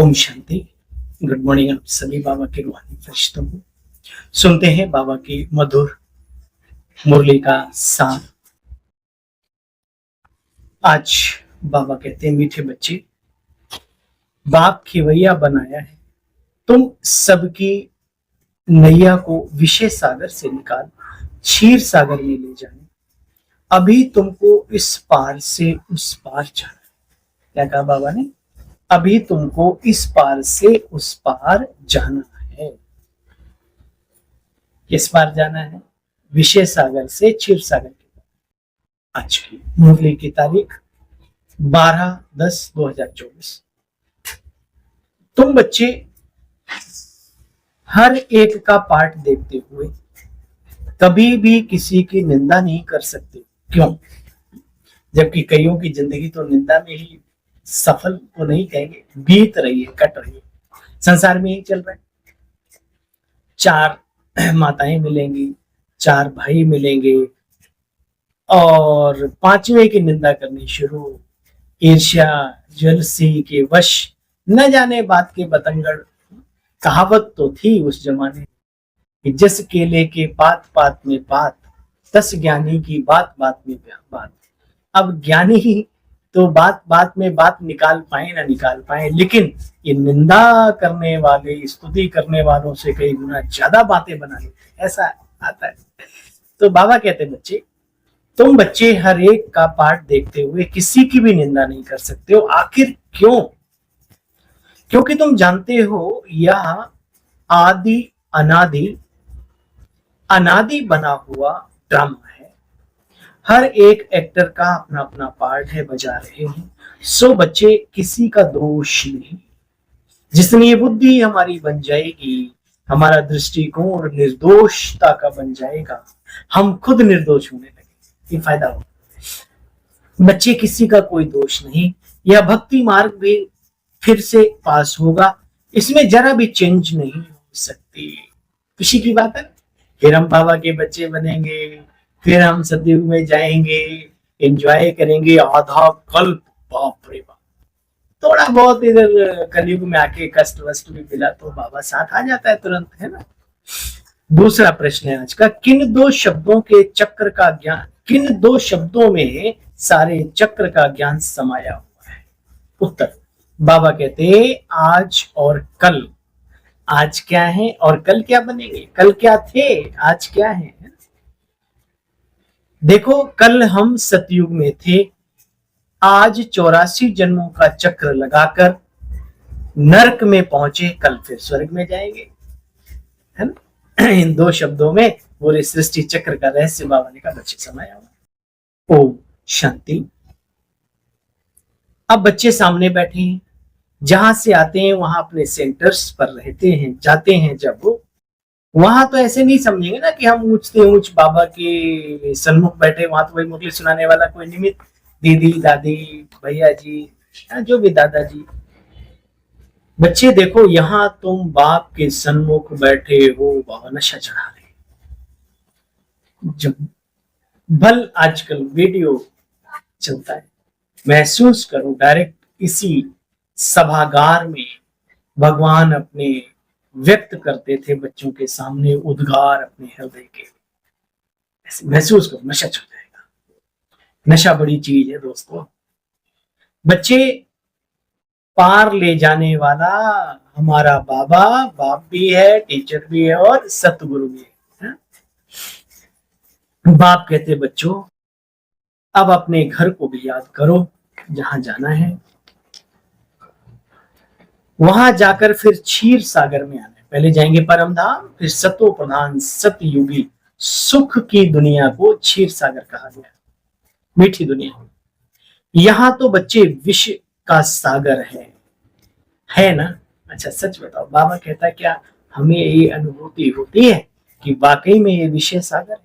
Om Shanti. Good morning आप सभी बाबा के रूहानी फरिश्तों को। सुनते हैं बाबा की मधुर मुरली का सार। आज बाबा कहते हैं, मीठे बच्चे, बाप खिवैया बनाया है, तुम सबकी नैया को विषय सागर से निकाल क्षीर सागर में ले जाए। अभी तुमको इस पार से उस पार जाना है। क्या कहा बाबा ने? अभी तुमको इस पार से उस पार जाना है। किस पार जाना है? विषय सागर से क्षीर सागर के पार। आज की मुरली की तारीख 12/10/2024। तुम बच्चे हर एक का पाठ देखते हुए कभी भी किसी की निंदा नहीं कर सकते। क्यों? जबकि कईयों की जिंदगी तो निंदा में ही सफल तो नहीं कहेंगे, बीत रही है, कट रही है। संसार में ही चल रहा है। 4 माताएं मिलेंगी, 4 भाई मिलेंगे और 5वें की निंदा करनी शुरू। ईर्ष्या जलसी के वश न जाने बात के बतंगड़। कहावत तो थी उस जमाने कि जस केले के पात पात में पात, तस ज्ञानी की बात बात में बात। अब ज्ञानी ही तो बात बात में बात निकाल पाए ना निकाल पाए, लेकिन ये निंदा करने वाले, स्तुति करने वालों से कई गुना ज्यादा बातें बना लेते, ऐसा आता है। तो बाबा कहते हैं, बच्चे, तुम बच्चे हर एक का पाठ देखते हुए किसी की भी निंदा नहीं कर सकते हो। आखिर क्यों? क्योंकि तुम जानते हो यह आदि अनादि बना हुआ ड्रामा है। हर एक एक्टर का अपना अपना पार्ट है, बजा रहे हैं। सो बच्चे, किसी का दोष नहीं। जितनी बुद्धि हमारी बन जाएगी, हमारा दृष्टिकोण निर्दोषता का बन जाएगा, हम खुद निर्दोष होने लगेंगे। ये फायदा होगा। बच्चे, किसी का कोई दोष नहीं। यह भक्ति मार्ग भी फिर से पास होगा, इसमें जरा भी चेंज नहीं हो सकती। खुशी की बात है। फिर हम बाबा के बच्चे बनेंगे, फिर हम सतयुग में जाएंगे, एंजॉय करेंगे आधा कल्प। बाप रे बाप। थोड़ा बहुत इधर कलयुग में आके कष्ट वस्ट भी मिला तो बाबा साथ आ जाता है तुरंत, है ना। दूसरा प्रश्न है आज का, किन 2 शब्दों के चक्र का ज्ञान, किन 2 शब्दों में सारे चक्र का ज्ञान समाया हुआ है? उत्तर, बाबा कहते हैं, आज और कल। आज क्या है और कल क्या बनेंगे? कल क्या थे, आज क्या है? देखो, कल हम सतयुग में थे। आज 84 जन्मों का चक्र लगाकर नरक में पहुंचे, कल फिर स्वर्ग में जाएंगे, है ना। इन 2 शब्दों में पूरे सृष्टि चक्र का रहस्य बाबा ने का बच्चे समाया हुआ। ओम शांति। अब बच्चे सामने बैठे हैं, जहां से आते हैं वहां अपने सेंटर्स पर रहते हैं, जाते हैं जब वो, वहां तो ऐसे नहीं समझेंगे ना कि हम ऊंचते ऊंच बाबा के सन्मुख बैठे। वहां तो वही मुरली सुनाने वाला कोई निमित्त, दीदी दादी भैया जी, जो भी दादाजी। बच्चे देखो, यहां तुम बाप के सन्मुख बैठे हो, बाबा नशा चढ़ा रहे। जब भल आजकल वीडियो चलता है, महसूस करो डायरेक्ट इसी सभागार में भगवान अपने व्यक्त करते थे बच्चों के सामने उद्गार अपने हृदय के। ऐसे महसूस करो, नशा चढ़ जाएगा। नशा बड़ी चीज है दोस्तों। बच्चे, पार ले जाने वाला हमारा बाबा, बाप भी है, टीचर भी है और सतगुरु भी है। बाप कहते, बच्चों, अब अपने घर को भी याद करो, जहां जाना है वहां जाकर फिर क्षीर सागर में आना है। पहले जाएंगे परम धाम, फिर सतो प्रधान सतयुगी सुख की दुनिया को क्षीर सागर कहा गया, मीठी दुनिया। यहां तो बच्चे विष का सागर है ना। अच्छा सच बताओ, बाबा कहता है, क्या हमें ये अनुभूति होती है कि वाकई में ये विषय सागर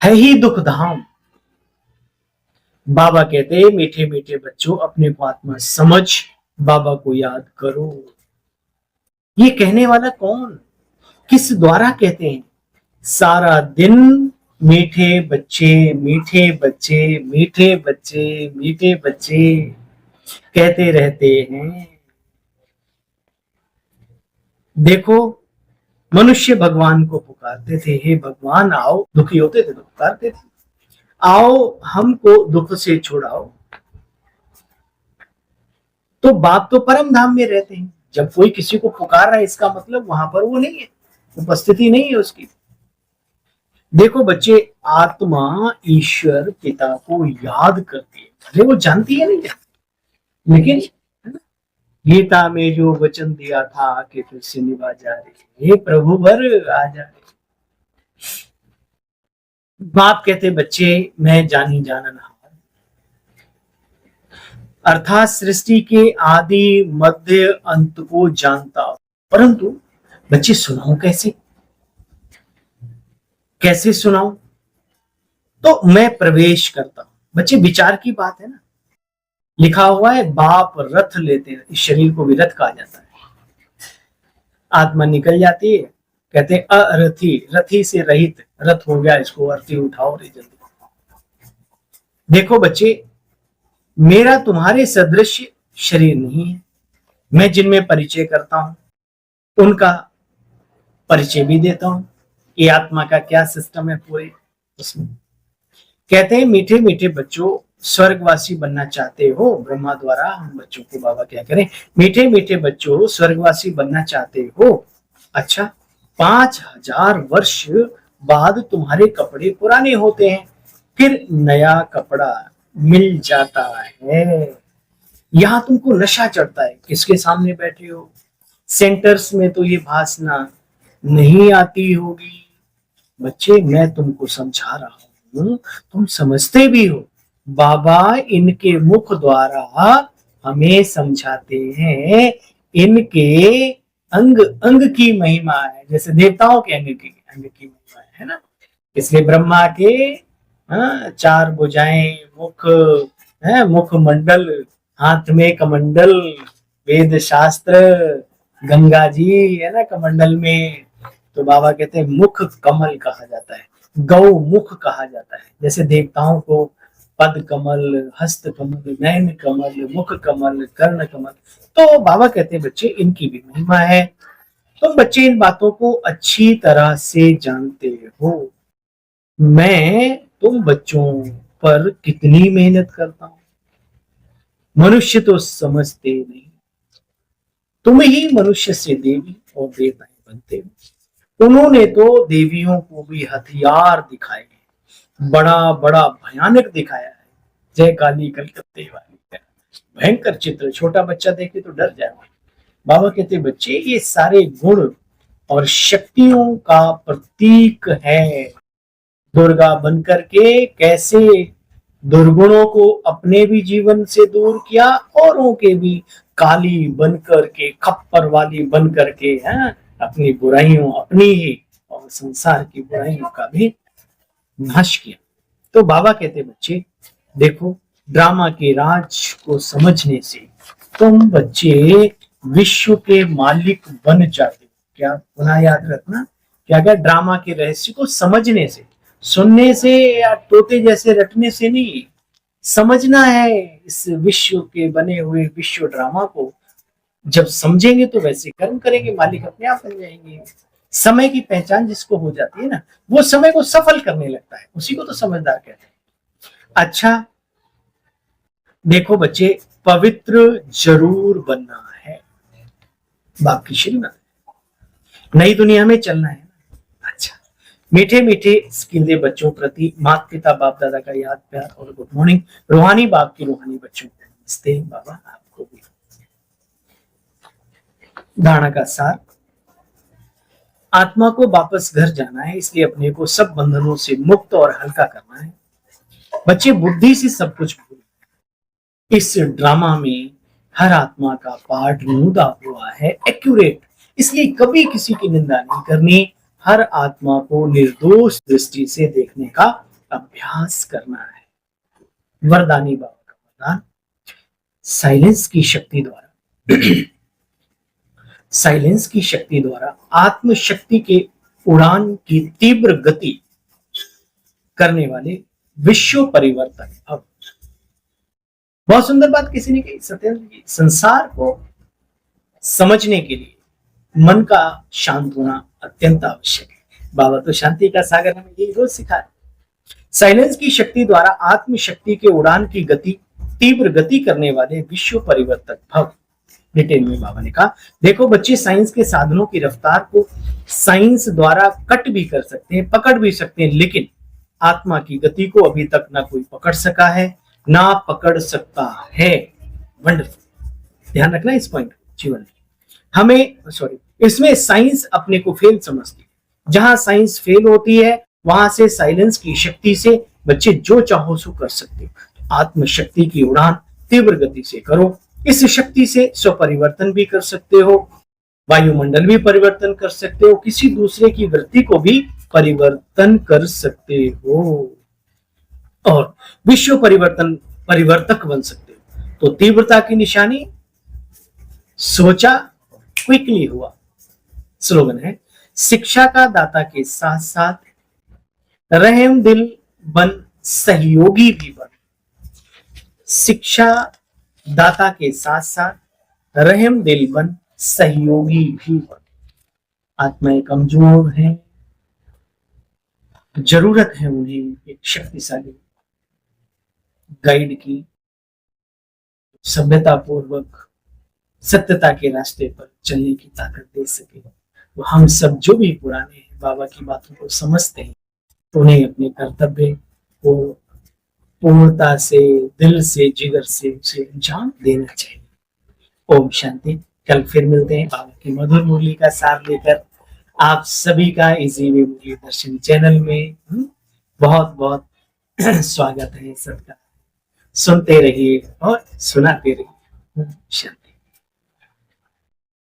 है ही दुख धाम? बाबा कहते हैं, मीठे मीठे बच्चों, अपने को आत्मा समझ बाबा को याद करो। ये कहने वाला कौन, किस द्वारा कहते हैं? सारा दिन मीठे बच्चे, मीठे बच्चे, मीठे बच्चे, मीठे बच्चे। कहते रहते हैं। देखो, मनुष्य भगवान को पुकारते थे, हे भगवान आओ, दुखी होते थे तो पुकारते थे, आओ हमको दुख से छुड़ाओ। तो बाप तो परम धाम में रहते हैं। जब कोई किसी को पुकार रहा है, इसका मतलब वहां पर वो नहीं है, उपस्थिति नहीं है उसकी। देखो बच्चे, आत्मा ईश्वर पिता को याद करती है, भले वो जानती है नहीं जानती, लेकिन गीता में जो वचन दिया था कि फिर से निभा जा रही, हे प्रभु वर आ जा रही। बाप कहते बच्चे, मैं जानी जाननहार, अर्थात सृष्टि के आदि मध्य अंत को जानता हूं, परंतु बच्चे सुनाऊं कैसे, कैसे सुनाऊं? तो मैं प्रवेश करता हूं। बच्चे विचार की बात है ना, लिखा हुआ है बाप रथ लेते हैं, इस शरीर को भी रथ कहा जाता है। आत्मा निकल जाती है, कहते हैं अरथी, रथी से रहित, रथ हो गया, इसको अर्थी उठाओ रे जल्दी। देखो बच्चे, मेरा तुम्हारे सदृश शरीर नहीं है। मैं जिनमें परिचय करता हूं उनका परिचय भी देता हूं। ये आत्मा का क्या सिस्टम है पूरे उसमें। कहते हैं मीठे मीठे बच्चों, स्वर्गवासी बनना चाहते हो? ब्रह्मा द्वारा हम बच्चों को बाबा क्या करें, मीठे मीठे बच्चों स्वर्गवासी बनना चाहते हो? अच्छा, 5000 वर्ष बाद तुम्हारे कपड़े पुराने होते हैं, फिर नया कपड़ा मिल जाता है। यहां तुमको नशा चढ़ता है, किसके सामने बैठे हो? सेंटर्स में तो ये भासना नहीं आती होगी। बच्चे, मैं तुमको समझा रहा हूं, तुम समझते भी हो। बाबा इनके मुख द्वारा हमें समझाते हैं। इनके अंग अंग की महिमा है, जैसे देवताओं के अंग की महिमा है ना। इसलिए ब्रह्मा के 4 भुजाएं, मुख है, मुख मंडल, हाथ में कमंडल, वेद शास्त्र, गंगा जी है ना कमंडल में। तो बाबा कहते हैं मुख कमल कहा जाता है, गौ मुख कहा जाता है। जैसे देवताओं को पद कमल, हस्त कमल, नयन कमल, मुख कमल, कर्ण कमल, तो बाबा कहते हैं बच्चे इनकी भी महिमा है। तुम बच्चे इन बातों को अच्छी तरह से जानते हो। मैं तुम बच्चों पर कितनी मेहनत करता हूं, मनुष्य तो समझते नहीं। तुम ही मनुष्य से देवी और देवताएं बनते हो। उन्होंने तो देवियों को भी हथियार दिखाए, बड़ा बड़ा भयानक दिखाया है। जय काली कलकत्ते वाली, भयंकर चित्र, छोटा बच्चा देखे तो डर जाएगा। बाबा कहते बच्चे, ये सारे गुण और शक्तियों का प्रतीक है। दुर्गा बनकर के कैसे दुर्गुणों को अपने भी जीवन से दूर किया, औरों के भी काली बनकर के, खप्पर वाली बनकर के, हैं, अपनी बुराइयों, अपनी ही और संसार की बुराइयों का भी नाश किया। तो बाबा कहते बच्चे देखो, ड्रामा के राज को समझने से तुम बच्चे विश्व के मालिक बन जाते हो। क्या पुनः याद रखना, क्या क्या ड्रामा के रहस्य को समझने से, सुनने से या तोते जैसे रटने से नहीं, समझना है। इस विश्व के बने हुए विश्व ड्रामा को जब समझेंगे तो वैसे कर्म करेंगे, मालिक अपने आप बन जाएंगे। समय की पहचान जिसको हो जाती है ना, वो समय को सफल करने लगता है, उसी को तो समझदार कहते हैं। अच्छा देखो बच्चे, पवित्र जरूर बनना है, बाप की श्रीमत, नई दुनिया में चलना है। अच्छा, मीठे मीठे स्किंदे बच्चों प्रति माता पिता बाप दादा का याद प्यार और गुड मॉर्निंग। रूहानी बाप की रूहानी बच्चों को नमस्ते। बाबा आपको भी। धारणा का सार, आत्मा को वापस घर जाना है, इसलिए अपने को सब बंधनों से मुक्त और हल्का करना है। बच्चे बुद्धि से सब कुछ भूल, इस ड्रामा में हर आत्मा का पार्ट मुदा हुआ है, एक्यूरेट, इसलिए कभी किसी की निंदा नहीं करनी। हर आत्मा को निर्दोष दृष्टि से देखने का अभ्यास करना है। वरदानी बाबा का वरदान, साइलेंस की शक्ति द्वारा साइलेंस की शक्ति द्वारा आत्म शक्ति के उड़ान की तीव्र गति करने वाले विश्व परिवर्तन अब बहुत सुंदर बात किसी ने कही, सत्येंद्र जी, संसार को समझने के लिए मन का शांत होना अत्यंत आवश्यक है। बाबा तो शांति का सागर हमें यही रोज सिखा रहे। साइलेंस की शक्ति द्वारा आत्म शक्ति के उड़ान की गति तीव्र गति करने वाले विश्व परिवर्तक भव। डिटेल में बाबा ने कहा, देखो बच्चे, साइंस के साधनों की रफ्तार को साइंस द्वारा कट भी कर सकते हैं, पकड़ भी सकते हैं, लेकिन आत्मा की गति को अभी तक ना कोई पकड़ सका है, ना पकड़ सकता है। वंडरफुल, ध्यान रखना इस पॉइंट जीवन में। हमें इसमें साइंस अपने को फेल समझती है। जहां साइंस फेल होती है वहां से साइलेंस की शक्ति से बच्चे जो चाहो सो कर सकते हो। आत्म शक्ति की उड़ान तीव्र गति से करो। इस शक्ति से स्वपरिवर्तन भी कर सकते हो, वायुमंडल भी परिवर्तन कर सकते हो, किसी दूसरे की वृत्ति को भी परिवर्तन कर सकते हो और विश्व परिवर्तक बन सकते हो। तो तीव्रता की निशानी सोचा, क्विकली हुआ। स्लोगन है, शिक्षा का दाता के साथ साथ रहम दिल बन, सहयोगी भी बन। शिक्षा दाता के साथ साथ रहम दिल बन, सहयोगी भी बन। आत्माएं कमजोर हैं, जरूरत है उन्हें एक शक्तिशाली गाइड की, सभ्यता पूर्वक सत्यता के रास्ते पर चलने की ताकत दे सके। तो हम सब जो भी पुराने हैं, बाबा की बातों को समझते हैं, तो उन्हें अपने कर्तव्य को पूर्णता से, दिल से, जिगर से उसे अंजाम देना चाहिए। ओम शांति। कल फिर मिलते हैं बाबा की मधुर मुरली का सार लेकर आप सभी का इजी वे मुरली दर्शन चैनल में बहुत बहुत स्वागत है सबका। सुनते रहिए और सुनाते रहिए। शांति।